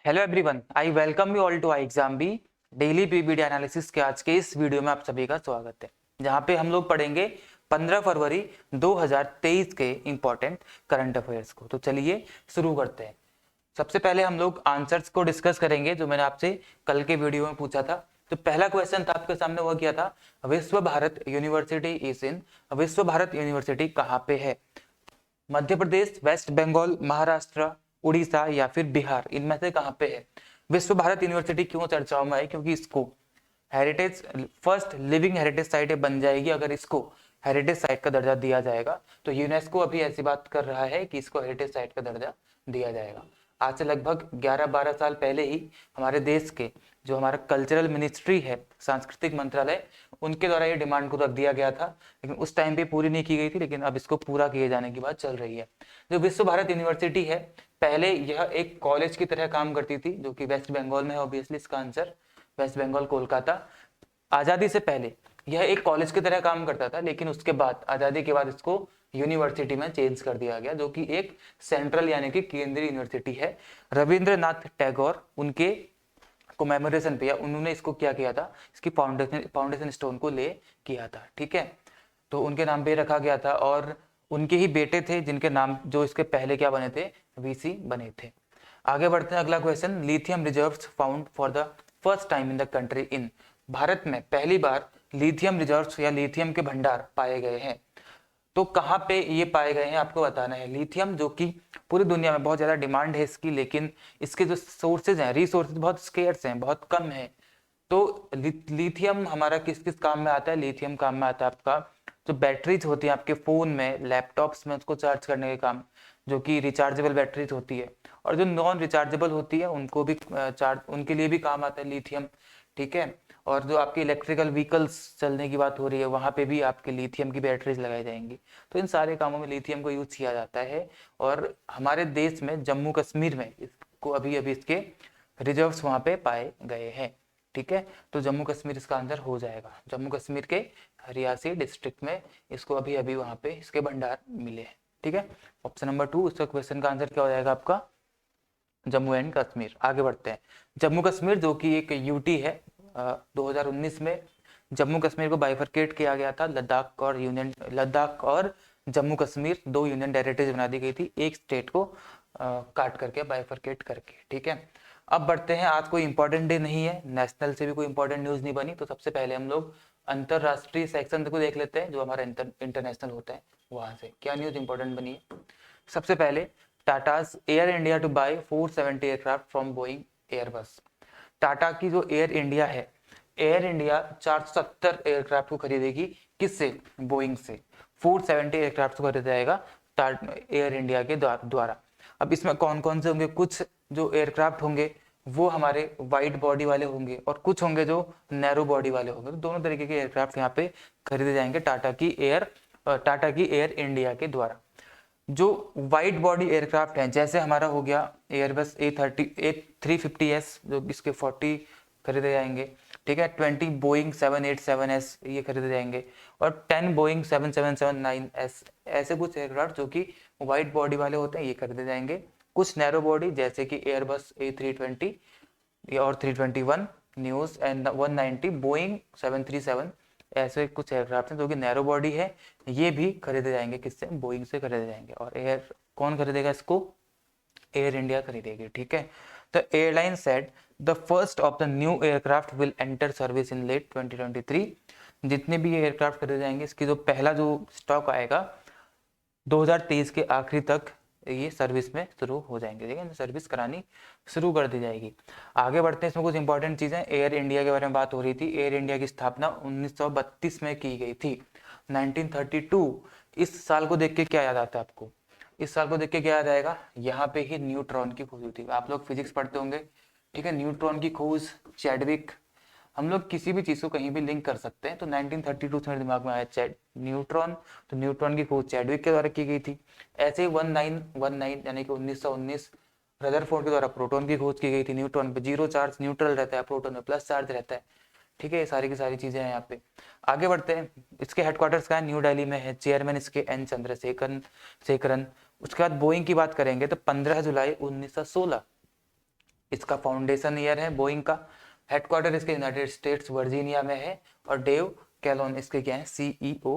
Hello everyone, I welcome you all to I exam B daily PBD analysis के आज के इस video में आप सभी का स्वागत है, जहां पे हम लोग पढ़ेंगे 15 फरवरी 2023 के इंपॉर्टेंट करंट अफेयर्स को। तो चलिए शुरू करते हैं। सबसे पहले हम लोग आंसर्स को डिस्कस करेंगे जो मैंने आपसे कल के वीडियो में पूछा था। तो पहला क्वेश्चन था आपके सामने, वो किया था विश्व भारत यूनिवर्सिटी इज इन, विश्व भारत यूनिवर्सिटी कहाँ पे है? मध्य प्रदेश, वेस्ट बंगाल, महाराष्ट्र, उड़ीसा या फिर बिहार, इनमें से कहां पे है? विश्व भारत यूनिवर्सिटी क्यों चर्चाओं में है? क्योंकि इसको heritage first living heritage site बन जाएगी। अगर इसको हेरिटेज साइट का दर्जा दिया जाएगा तो यूनेस्को अभी ऐसी बात कर रहा है कि इसको हेरिटेज साइट का दर्जा दिया जाएगा। आज से लगभग 11-12 साल पहले ही हमारे देश के जो हमारा कल्चरल मिनिस्ट्री है, सांस्कृतिक मंत्रालय, उनके द्वारा ये डिमांड को रख दिया गया था, लेकिन उस टाइम पे पूरी नहीं की गई थी। लेकिन अब इसको पूरा किए जाने की बात चल रही है। जो विश्व भारत यूनिवर्सिटी है, पहले यह एक कॉलेज की तरह काम करती थी, जो कि वेस्ट बंगाल में है। ऑब्वियसली इसका आंसर वेस्ट बंगाल, कोलकाता। आजादी से पहले यह एक कॉलेज की तरह काम करता था, लेकिन उसके बाद आजादी के बाद इसको यूनिवर्सिटी में चेंज कर दिया गया, जो कि एक सेंट्रल यानी कि केंद्रीय यूनिवर्सिटी है। रविंद्रनाथ टैगोर उनके कोमेमोरेशन पे, या उन्होंने इसको क्या किया था, इसकी फाउंडेशन स्टोन को ले किया था। ठीक है, तो उनके नाम पे रखा गया था। और उनके ही बेटे थे जिनके नाम, जो इसके पहले क्या बने थे, वीसी बने थे। आगे बढ़ते हैं। अगला question, lithium reserves found for the first time in the country in, Bharat में पहली बार लिथियम रिजर्व्स या लिथियम के भंडार पाए गए हैं। तो कहाँ पे ये पाए गए हैं आपको बताना है। लिथियम, जो कि पूरी दुनिया में बहुत ज्यादा डिमांड है इसकी, लेकिन इसके जो सोर्सेज हैं, रिसोर्सेज बहुत स्केर्स हैं, बहुत कम है। तो लिथियम हमारा किस किस काम में आता है? लिथियम काम में आता है आपका जो बैटरीज होती है आपके फोन में, लैपटॉप्स में, उसको चार्ज करने के काम, जो कि रिचार्जेबल बैटरीज होती है। और जो नॉन रिचार्जेबल होती है उनको भी चार्ज, उनके लिए भी काम आता है लिथियम। ठीक है, और जो आपकी इलेक्ट्रिकल व्हीकल्स चलने की बात हो रही है, वहां पे भी आपके लिथियम की बैटरीज लगाई जाएंगी। तो इन सारे कामों में लिथियम को यूज किया जाता है। और हमारे देश में जम्मू कश्मीर में इसको अभी अभी इसके रिजर्व्स वहां पे पाए गए हैं। ठीक है, तो जम्मू कश्मीर इसका आंसर हो जाएगा। जम्मू कश्मीर के रियासी डिस्ट्रिक्ट में इसको अभी अभी वहां पे इसके भंडार मिले हैं। ठीक है, ऑप्शन नंबर 2 इसका क्वेश्चन का आंसर क्या हो जाएगा आपका? जम्मू एंड कश्मीर। आगे बढ़ते हैं। जम्मू कश्मीर जो कि एक यूटी है, 2019 में जम्मू कश्मीर को बाइफरकेट किया गया था। लद्दाख और जम्मू कश्मीर दो यूनियन टेरिटरीज बना दी गई थी, एक स्टेट को काट करके, बाइफरकेट करके। ठीक है, अब बढ़ते हैं। आज कोई इंपॉर्टेंट डे नहीं है, नेशनल से भी कोई इंपॉर्टेंट न्यूज नहीं बनी, तो सबसे पहले हम लोग अंतरराष्ट्रीय सेक्शन को देख लेते हैं, जो हमारा इंटरनेशनल होता है। वहां से क्या न्यूज इंपॉर्टेंट बनी है? सबसे पहले, Tata's air India to buy 470 aircraft from Boeing Airbus. Tata की जो एयर इंडिया है, एयर इंडिया 470 एयरक्राफ्ट को खरीदेगी। किससे? बोइंग से। 470 एयरक्राफ्ट को खरीदा जाएगा एयर इंडिया के द्वारा। अब इसमें कौन कौन से होंगे? कुछ जो एयरक्राफ्ट होंगे वो हमारे वाइड बॉडी वाले होंगे, और कुछ होंगे जो नैरो बॉडी वाले होंगे। तो दोनों तरीके के एयरक्राफ्ट यहाँ पे खरीदे जाएंगे टाटा की एयर इंडिया के द्वारा। जो वाइड बॉडी एयरक्राफ्ट हैं, जैसे हमारा हो गया एयरबस A350S, जो इसके 40 खरीदे जाएंगे। ठीक है, 20 बोइंग 787S ये खरीदे जाएंगे, और 10 बोइंग 7779S, ऐसे कुछ एयरक्राफ्ट जो कि वाइड बॉडी वाले होते हैं, ये खरीदे जाएंगे। कुछ नैरो बॉडी जैसे कि एयरबस A320 और 321 न्यूज एंड 190 बोइंग 737, ऐसे कुछ एयरक्राफ्ट हैं जो कि नैरो बॉडी है, ये भी खरीदे जाएंगे। किससे? बोइंग से खरीदे जाएंगे। और एयर कौन खरीदेगा इसको? एयर इंडिया खरीदेगी। ठीक है, the airline said the first of the new aircraft will enter service in late 2023। जितने भी एयरक्राफ्ट खरीदे जाएंगे, इसकी जो पहला जो स्टॉक आएगा 2023 के आखिरी तक ये सर्विस में शुरू हो जाएंगे। ठीक है, सर्विस करानी शुरू कर दी जाएगी। आगे बढ़ते हैं। इसमें कुछ इंपॉर्टेंट चीजें, एयर इंडिया के बारे में बात हो रही थी। एयर इंडिया की स्थापना 1932 में की गई थी, 1932। इस साल को देख के क्या याद आता है आपको? इस साल को देख के क्या याद आएगा? यहाँ पे ही न्यूट्रॉन की खोज हुई थी। आप लोग फिजिक्स पढ़ते होंगे। ठीक है, न्यूट्रॉन की खोज, चैडविक, हम लोग किसी भी चीज को कहीं भी लिंक कर सकते हैं। तो 1932 से मेरे दिमाग में आया न्यूट्रॉन, तो न्यूट्रॉन की खोज चैडविक के द्वारा की गई थी। ऐसे ही 1919 यानी कि 1919 रदरफोर्ड के द्वारा प्रोटॉन की खोज की गई थी। न्यूट्रॉन पे जीरो चार्ज न्यूट्रल रहता है, प्रोटॉन में प्लस चार्ज रहता है। ठीक है, ये सारी की सारी चीजें हैं यहाँ पे। आगे बढ़ते हैं। इसके हेडक्वार्टर्स का न्यू दिल्ली में है, चेयरमैन इसके एन चंद्रशेखरन। उसके बाद बोइंग की बात करेंगे तो 15 जुलाई 1916 इसका फाउंडेशन ईयर है बोइंग का। हेडक्वार्टर इसके यूनाइटेड स्टेट्स वर्जीनिया में है। और डेव कैलोन इसके क्या है, सीईओ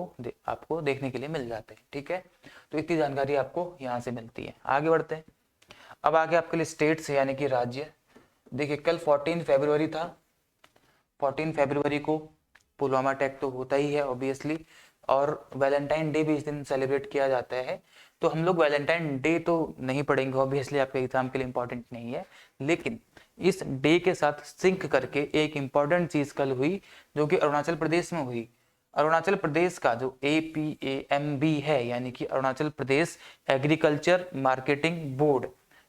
आपको देखने के लिए मिल जाते हैं। ठीक है, तो इतनी जानकारी आपको यहाँ से मिलती है। आगे बढ़ते हैं। अब आगे आपके लिए स्टेट्स यानी कि राज्य। देखिए कल 14 फरवरी था। 14 फरवरी को पुलवामा अटैक तो होता ही है ऑब्वियसली, और वैलेंटाइन डे भी इस दिन सेलिब्रेट किया जाता है। तो हम लोग वैलेंटाइन डे तो नहीं पढ़ेंगे ऑब्वियसली, आपके एग्जाम के लिए इंपॉर्टेंट नहीं है, लेकिन इस डे के साथ सिंक करके एक इंपॉर्टेंट चीज कल हुई जो कि अरुणाचल प्रदेश में हुई। अरुणाचल प्रदेश का जो APAMB है यानी कि Arunachal Pradesh agriculture marketing board,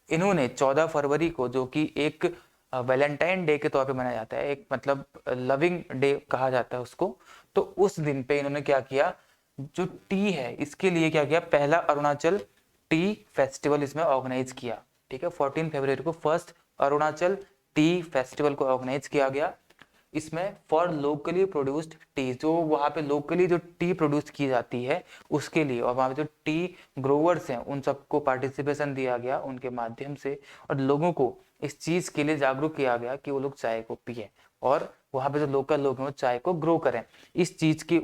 इन्होंने 14 फरवरी को, जो कि एक वैलेंटाइन डे के तौर पे मनाया जाता है, एक मतलब लविंग डे कहा जाता है उसको, तो उस दिन पे इन्होंने क्या किया, जो टी है इसके लिए क्या किया, पहला अरुणाचल टी फेस्टिवल इसमें ऑर्गेनाइज किया। ठीक है, 14 फरवरी को फर्स्ट अरुणाचल टी फेस्टिवल को ऑर्गेनाइज किया गया। इसमें फॉर लोकली प्रोड्यूस्ड टी, जो वहाँ पे लोकली जो टी प्रोड्यूस की जाती है उसके लिए, और वहाँ पे जो टी ग्रोवर्स हैं उन सबको पार्टिसिपेशन दिया गया उनके माध्यम से, और लोगों को इस चीज के लिए जागरूक किया गया कि वो लोग चाय को पिए और वहाँ पे जो लोकल लोग हैं वो चाय को ग्रो करें। इस चीज की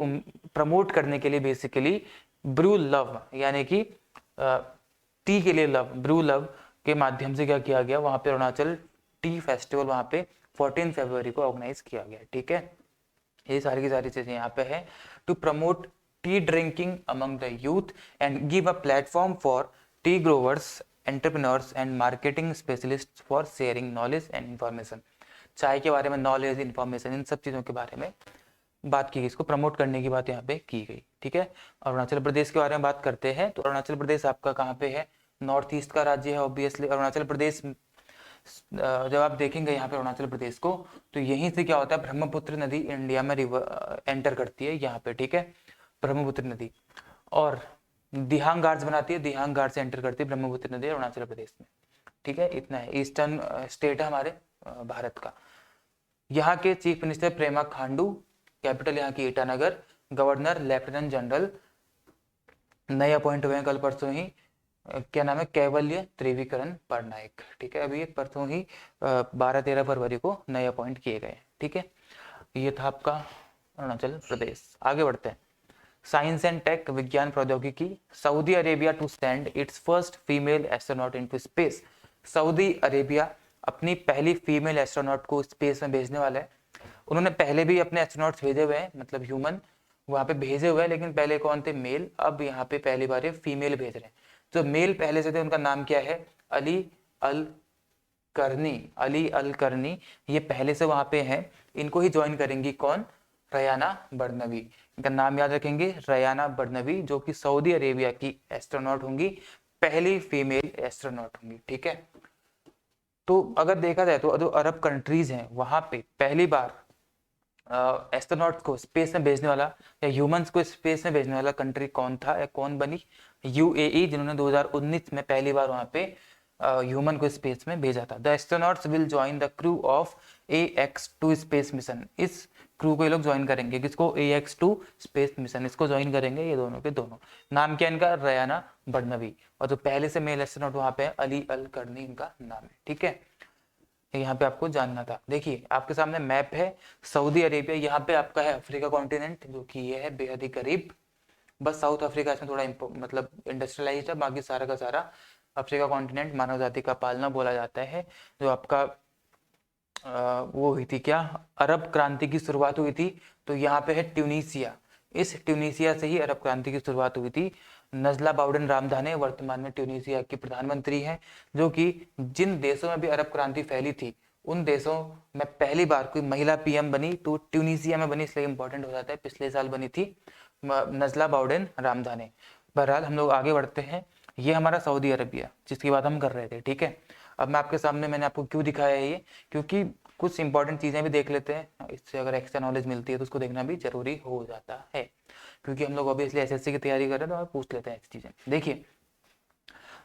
प्रमोट करने के लिए बेसिकली ब्रू लव यानी कि टी के लिए लव, ब्रू लव के माध्यम से क्या किया गया, वहाँ पे अरुणाचल टी फेस्टिवल वहाँ पे 14 फरवरी को ऑर्गेनाइज किया गया। ठीक है, ये सारी की सारी चीजें यहाँ पे है। To promote tea drinking among the youth and give a platform for tea growers, entrepreneurs and marketing specialist for sharing knowledge and information. चाय के बारे में नॉलेज, इंफॉर्मेशन, इन सब चीजों के बारे में बात की गई, इसको प्रमोट करने की बात यहाँ पे की गई। ठीक है, अरुणाचल प्रदेश के बारे में बात करते हैं तो अरुणाचल प्रदेश आपका कहाँ पे है, नॉर्थ ईस्ट का राज्य है ऑब्वियसली। अरुणाचल प्रदेश जब आप देखेंगे यहाँ पे अरुणाचल प्रदेश को, तो यहीं से क्या होता है, ब्रह्मपुत्र नदी इंडिया में रिवर एंटर करती है यहाँ पे। ठीक है, ब्रह्मपुत्र नदी, और दिहांग घाट बनाती है, दिहांग घाट से एंटर करती है ब्रह्मपुत्र नदी अरुणाचल प्रदेश में। ठीक है, इतना है, ईस्टर्न स्टेट है हमारे भारत का। यहाँ के चीफ मिनिस्टर प्रेमा खांडू, कैपिटल यहाँ की ईटानगर, गवर्नर लेफ्टिनेंट जनरल नए अपॉइंट हुए हैं कल परसों ही, क्या नाम है, कैवल्य त्रिविक्रम पटनायक। ठीक है, अभी एक परसों ही 12-13 फरवरी को नए अपॉइंट किए गए। ठीक है, ये था आपका अरुणाचल प्रदेश। आगे बढ़ते हैं। साइंस एंड टेक, विज्ञान प्रौद्योगिकी। Saudi Arabia to send its first female astronaut into space. Saudi Arabia अपनी पहली फीमेल एस्ट्रोनॉट को स्पेस में भेजने वाला है। उन्होंने पहले भी अपने एस्ट्रोनॉट्स भेजे हुए हैं, मतलब ह्यूमन वहां पे भेजे हुए हैं, लेकिन पहले कौन थे, मेल। अब यहाँ पे पहली बार ये फीमेल भेज रहे हैं। जो मेल पहले से थे उनका नाम क्या है, अली अल करनी, अली अल करनी, ये पहले से वहां पे हैं। इनको ही ज्वाइन करेंगी कौन, रयाना बर्नवी। इनका नाम याद रखेंगे, रयाना बर्नवी, जो कि सऊदी अरेबिया की एस्ट्रोनॉट होंगी, पहली फीमेल एस्ट्रोनॉट होंगी। ठीक है, तो अगर देखा जाए तो जो अरब कंट्रीज हैं वहां पे पहली बार एस्ट्रोनॉट्स को स्पेस में भेजने वाला या ह्यूमंस को स्पेस में भेजने वाला कंट्री कौन था या कौन बनी, UAE, जिन्होंने 2019 में पहली बार वहां पे ह्यूमन को स्पेस में भेजा था। The astronauts will join the crew of AX2 space mission. इस क्रू को ये लोग ज्वाइन करेंगे, किसको, AX2 स्पेस मिशन, इसको ज्वाइन करेंगे ये दोनों के दोनों। नाम क्या इनका, रयाना बर्नवी, और जो पहले से मेल एस्ट्रोनॉट वहां पे अली अल करनी इनका नाम है। ठीक है, यहाँ पे आपको जानना था। देखिए आपके सामने मैप है, सऊदी अरेबिया यहाँ पे आपका है, अफ्रीका कॉन्टिनेंट जो कि ये है बेहद ही करीब। बस साउथ अफ्रीका इसमें थोड़ा मतलब इंडस्ट्रियलाइज्ड है, बाकी सारा का सारा अफ्रीका कॉन्टिनेंट मानव जाति का पालना बोला जाता है। जो आपका वो हुई थी क्या, अरब क्रांति की शुरुआत हुई थी, तो यहाँ पे है ट्यूनीसिया। इस ट्यूनीसिया से ही अरब क्रांति की शुरुआत हुई थी। नजला बाउडन रामदाने वर्तमान में ट्यूनीसिया की प्रधानमंत्री हैं, जो कि जिन देशों में भी अरब क्रांति फैली थी उन देशों में पहली बार कोई महिला PM बनी तो ट्यूनीसिया में बनी, इसलिए इंपॉर्टेंट हो जाता है। पिछले साल बनी थी नजला बाउडन रामदाने। बहरहाल हम लोग आगे बढ़ते हैं। ये हमारा सऊदी अरबिया जिसकी बात हम कर रहे थे। ठीक है, अब मैं आपके सामने, मैंने आपको क्यों दिखाया है ये, क्योंकि कुछ इंपॉर्टेंट चीजें भी देख लेते हैं, इससे अगर एक्स्ट्रा नॉलेज मिलती है तो उसको देखना भी जरूरी हो जाता है, क्योंकि हम लोग ऑब्वियसली SSC की तैयारी कर रहे हैं तो पूछ लेते हैं ऐसी चीजें। देखिए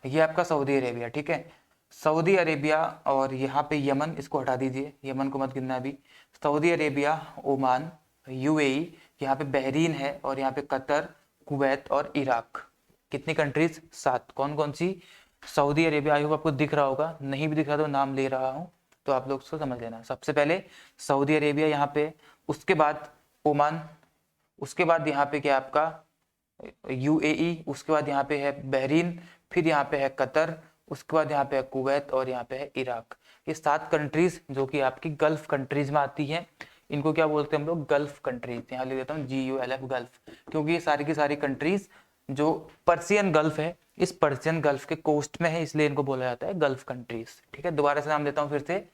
ये आपका सऊदी अरेबिया। ठीक है, सऊदी अरेबिया और यहाँ पे यमन, इसको हटा दीजिए, यमन को मत गिनना अभी। सऊदी अरेबिया, ओमान, UAE, यहाँ पे बहरीन है, और यहाँ पे कतर, कुवैत और इराक। कितनी कंट्रीज, 7। कौन कौन सी, सऊदी अरेबिया। आई होप आपको दिख रहा होगा, नहीं भी दिख रहा तो नाम ले रहा हूँ, तो आप लोग उसको समझ लेना। सबसे पहले सऊदी अरेबिया यहाँ पे, उसके बाद ओमान, उसके बाद यहाँ पे क्या आपका यूएई, उसके बाद यहाँ पे है बहरीन, फिर यहाँ पे है कतर, उसके बाद यहाँ पे है कुवैत और यहाँ पे है इराक। ये 7 कंट्रीज जो कि आपकी गल्फ कंट्रीज में आती हैं। इनको क्या बोलते हैं हम लोग? Gulf countries. यहाँ लिख देता हूँ GULF, गल्फ, क्योंकि ये सारी की सारी कंट्रीज जो पर्सियन गल्फ है, इस पर्सियन गल्फ के कोस्ट में है, इसलिए इनको बोला जाता है गल्फ कंट्रीज। ठीक है, दोबारा से नाम देता हूँ फिर से,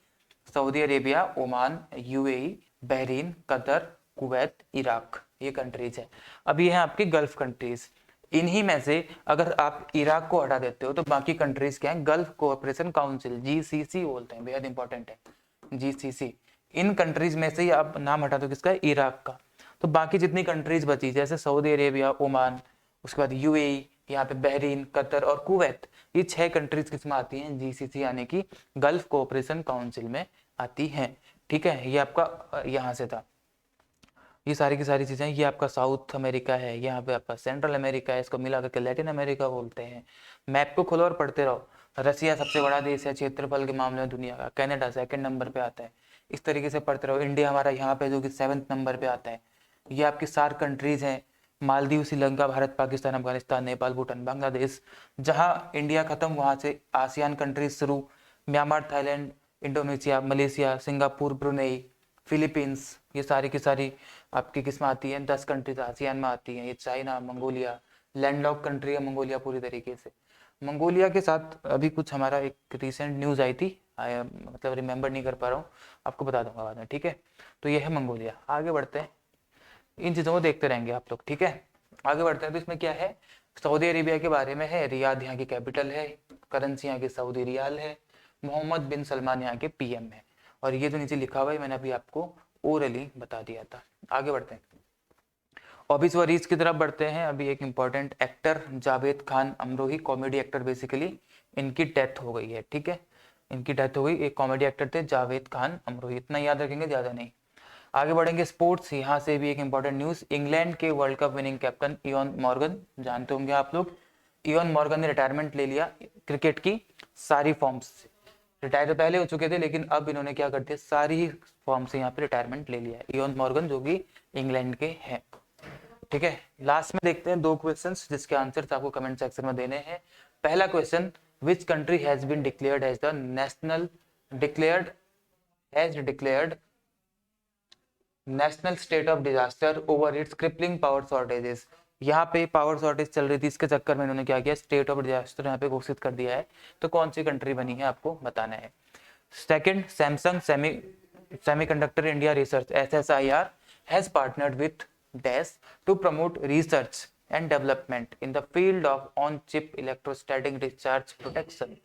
Saudi Arabia, Oman, UAE, Bahrain, Qatar, Kuwait, Iraq, ये कंट्रीज है। अब ये है आपकी गल्फ कंट्रीज। इन्हीं में से अगर आप इराक को हटा देते हो तो बाकी कंट्रीज क्या है? गल्फ कोऑपरेशन काउंसिल, GCC बोलते हैं, बेहद इंपॉर्टेंट है GCC। इन कंट्रीज में से ही आप नाम हटा दो किसका? इराक का। तो बाकी जितनी कंट्रीज बची, जैसे सऊदी अरेबिया, ओमान, उसके बाद यूएई, यहाँ पे बहरीन, कतर और कुवैत, ये 6 कंट्रीज किसमें आती हैं? GCC यानी कि गल्फ कोऑपरेशन काउंसिल में आती हैं। ठीक है, ये आपका यहाँ से था। ये सारी की सारी चीजें, ये आपका साउथ अमेरिका है, यहाँ पे आपका सेंट्रल अमेरिका है, इसको मिला करके लैटिन अमेरिका बोलते हैं। मैप को खोलो और पढ़ते रहो। रसिया सबसे बड़ा देश है क्षेत्रफल के मामले में दुनिया का, कनाडा 2nd नंबर पे आता है। इस तरीके से पढ़ते रहो। इंडिया हमारा यहाँ पे जो कि 7th नंबर पे आता है। ये आपकी 4 कंट्रीज हैं, मालदीव, श्रीलंका, भारत, पाकिस्तान, अफगानिस्तान, नेपाल, भूटान, बांग्लादेश। जहाँ इंडिया खत्म वहां से आसियान कंट्रीज शुरू, Myanmar, Thailand, Indonesia, Malaysia, Singapore, Brunei, Philippines, ये सारी की सारी आपकी किस में आती है? 10 कंट्रीज आसियान में आती हैं। ये चाइना, मंगोलिया, लैंडलॉक कंट्री है मंगोलिया पूरी तरीके से। मंगोलिया के साथ अभी कुछ हमारा एक रिसेंट न्यूज आई थी, मतलब रिमेंबर नहीं कर पा रहा हूँ, आपको बता दूंगा बाद में। ठीक है, तो ये है मंगोलिया। आगे बढ़ते हैं, इन चीज़ों को देखते रहेंगे आप लोग। ठीक है, आगे बढ़ते हैं। तो इसमें क्या है? सऊदी अरेबिया के बारे में है, रियाद यहाँ की कैपिटल है, करेंसी यहाँ की सऊदी रियाल है, मोहम्मद बिन सलमान यहाँ के PM है, और ये जो नीचे लिखा हुआ है मैंने अभी आपको ओरली बता दिया था। आगे बढ़ते हैं, ऑबिसवरीज की तरफ बढ़ते हैं। अभी एक important actor Javed Khan Amrohi, comedy actor basically, इनकी डेथ हो गई है। ठीक है, इनकी डेथ हो गई। एक कॉमेडी एक्टर थे जावेद खान अमरोही, इतना याद रखेंगे, ज्यादा नहीं। आगे बढ़ेंगे स्पोर्ट्स, यहाँ से भी एक इंपॉर्टेंट न्यूज। इंग्लैंड के world cup winning captain Ian Morgan, जानते होंगे आप लोग, इयन मॉर्गन ने रिटायरमेंट ले लिया क्रिकेट की सारी फॉर्म्स से। रिटायर तो पहले हो चुके थे, लेकिन अब इन्होंने क्या कर दिया, सारी फॉर्म से यहाँ पे रिटायरमेंट ले लिया। इयन मॉर्गन जो कि इंग्लैंड के हैं। ठीक है, लास्ट में देखते हैं 2 क्वेश्चंस जिसके आंसर्स आपको कमेंट सेक्शन में देने हैं। पहला question, which country has been declared as the national state of disaster over its crippling power shortages. यहाँ पे पावर शॉर्टेज चल रही थी, इसके चक्कर में इन्होंने क्या किया, स्टेट ऑफ डिजास्टर यहाँ पे घोषित कर दिया है। तो कौन सी कंट्री बनी है आपको बताना है। Second, Samsung semiconductor India research SSIR has partnered with dash to promote research and development in the field of on chip electrostatic discharge protection.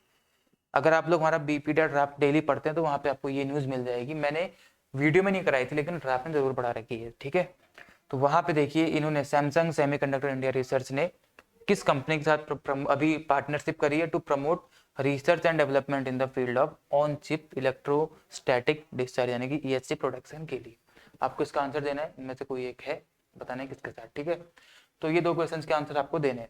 अगर आप लोग हमारा बीपीडी ड्राफ्ट डेली पढ़ते हैं तो वहां पे आपको ये न्यूज मिल जाएगी। मैंने वीडियो में नहीं कराई थी, लेकिन ड्राफ्ट में जरूर पढ़ा रखी है। ठीक है, तो वहां पे देखिए, इन्होंने सैमसंग सेमीकंडक्टर इंडिया रिसर्च ने किस कंपनी के साथ अभी पार्टनरशिप करी है, to promote research and development in the field of on chip electrostatic discharge यानी कि EHC प्रोडक्शन के लिए। आपको इसका आंसर देना है, इनमें से कोई एक है, बताना है किसके साथ। ठीक है, तो ये 2 क्वेश्चन के आंसर आपको देने हैं।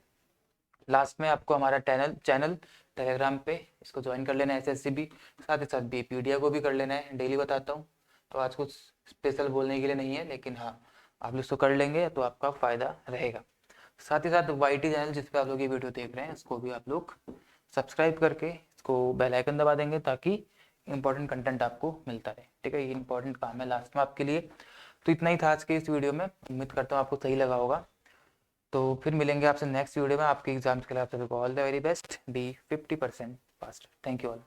लास्ट में आपको हमारा चैनल टेलीग्राम पे इसको ज्वाइन कर लेना है, SSCB, साथ ही साथ बीपीडिया को भी कर लेना है, डेली बताता हूँ। तो आज कुछ स्पेशल बोलने के लिए नहीं है, लेकिन हाँ आप लोग इसको कर लेंगे तो आपका फायदा रहेगा। साथ ही साथ YT चैनल जिस पे आप लोग ये वीडियो देख रहे हैं, इसको भी आप लोग सब्सक्राइब करके इसको बेल आइकन दबा देंगे, ताकि इंपॉर्टेंट कंटेंट आपको मिलता रहे। ठीक है, ये इंपॉर्टेंट काम है लास्ट में आपके लिए। तो इतना ही था आज के इस वीडियो में, उम्मीद करता हूँ आपको सही लगा होगा। तो फिर मिलेंगे आपसे नेक्स्ट वीडियो में। आपके एग्जाम्स के लिए आप सभी को all the very best, be 50% fast. Thank you all.